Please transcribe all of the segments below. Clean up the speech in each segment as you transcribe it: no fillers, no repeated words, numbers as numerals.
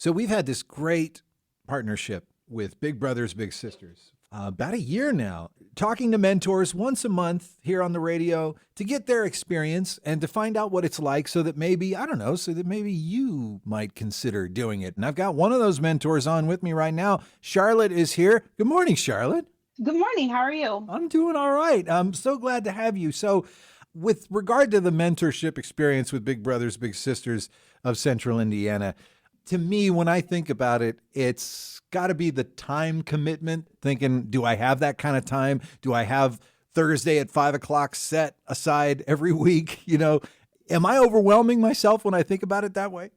So we've had this great partnership with Big Brothers Big Sisters about a year now, talking to mentors once a month here on the radio to get their experience and to find out what it's like so that maybe, I don't know, so that maybe you might consider doing it. And I've got one of those mentors on with me right now. Charlotte is here. Good morning, Charlotte. Good morning. How are you? I'm doing all right. I'm so glad to have you. So, with regard to the mentorship experience with Big Brothers Big Sisters of Central Indiana, to me, when I think about it, it's got to be the time commitment. Thinking, do I have that kind of time? Do I have Thursday at 5 o'clock set aside every week? Am I overwhelming myself when I think about it that way?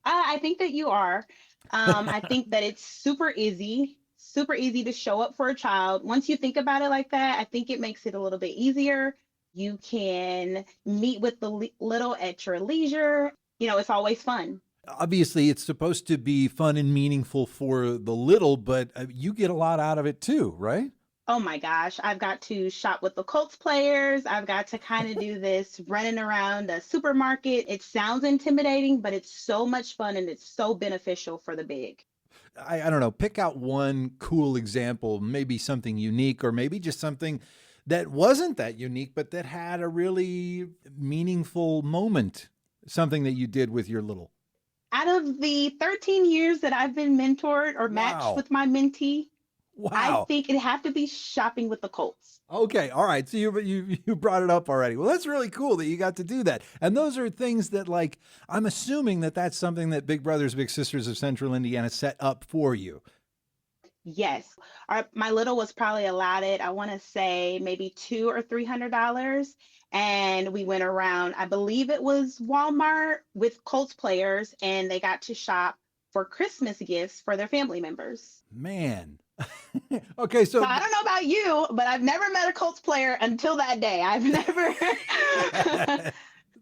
I think that you are. I think that it's super easy to show up for a child. Once you think about it like that, I think it makes it a little bit easier. You can meet with the little at your leisure. It's always fun. Obviously, it's supposed to be fun and meaningful for the little, but you get a lot out of it too, right? Oh my gosh, I've got to shop with the Colts players. I've got to kind of do this running around a supermarket. It sounds intimidating, but it's so much fun and it's so beneficial for the big. I don't know, pick out one cool example, maybe something unique or maybe just something that wasn't that unique, but that had a really meaningful moment, something that you did with your little. Out of the 13 years that I've been mentored or matched Wow. with my mentee, I Wow. think it'd have to be shopping with the Colts. Okay, all right. So you brought it up already. Well, that's really cool that you got to do that. And those are things that, like, I'm assuming that that's something that Big Brothers Big Sisters of Central Indiana set up for you. Yes, my little was probably allotted, I want to say maybe $200 or $300, and we went around. I believe it was Walmart with Colts players, and they got to shop for Christmas gifts for their family members. Man. Okay, So so I don't know about you, but I've never met a Colts player until that day. I've never.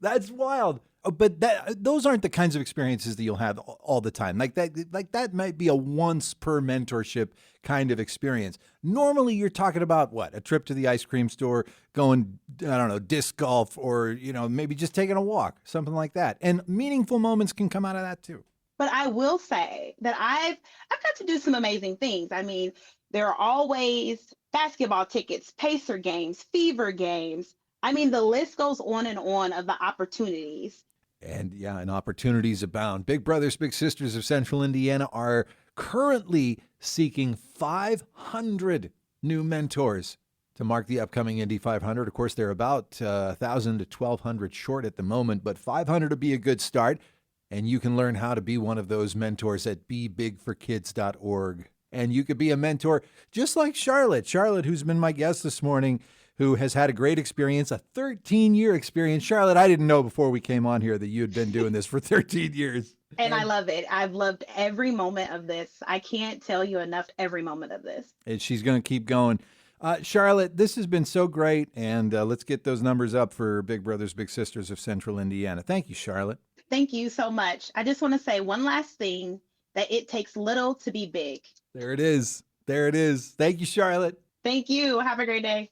that's wild. But those aren't the kinds of experiences that you'll have all the time. Like that might be a once per mentorship kind of experience. Normally you're talking about what? A trip to the ice cream store, going, I don't know, disc golf, or maybe just taking a walk, something like that. And meaningful moments can come out of that too. But I will say that I've got to do some amazing things. I mean, there are always basketball tickets, Pacer games, Fever games. I mean, the list goes on and on of the opportunities. And yeah, and opportunities abound. Big Brothers Big Sisters of Central Indiana are currently seeking 500 new mentors to mark the upcoming Indy 500. Of course, they're about 1,000 to 1,200 short at the moment, but 500 would be a good start. And you can learn how to be one of those mentors at bebigforkids.org. And you could be a mentor just like Charlotte. Charlotte, who's been my guest this morning, who has had a great experience, a 13-year experience. Charlotte, I didn't know before we came on here that you had been doing this for 13 years. And I love it. I've loved every moment of this. I can't tell you enough every moment of this. And she's going to keep going. Charlotte, this has been so great. And let's get those numbers up for Big Brothers Big Sisters of Central Indiana. Thank you, Charlotte. Thank you so much. I just want to say one last thing, that it takes little to be big. There it is. There it is. Thank you, Charlotte. Thank you. Have a great day.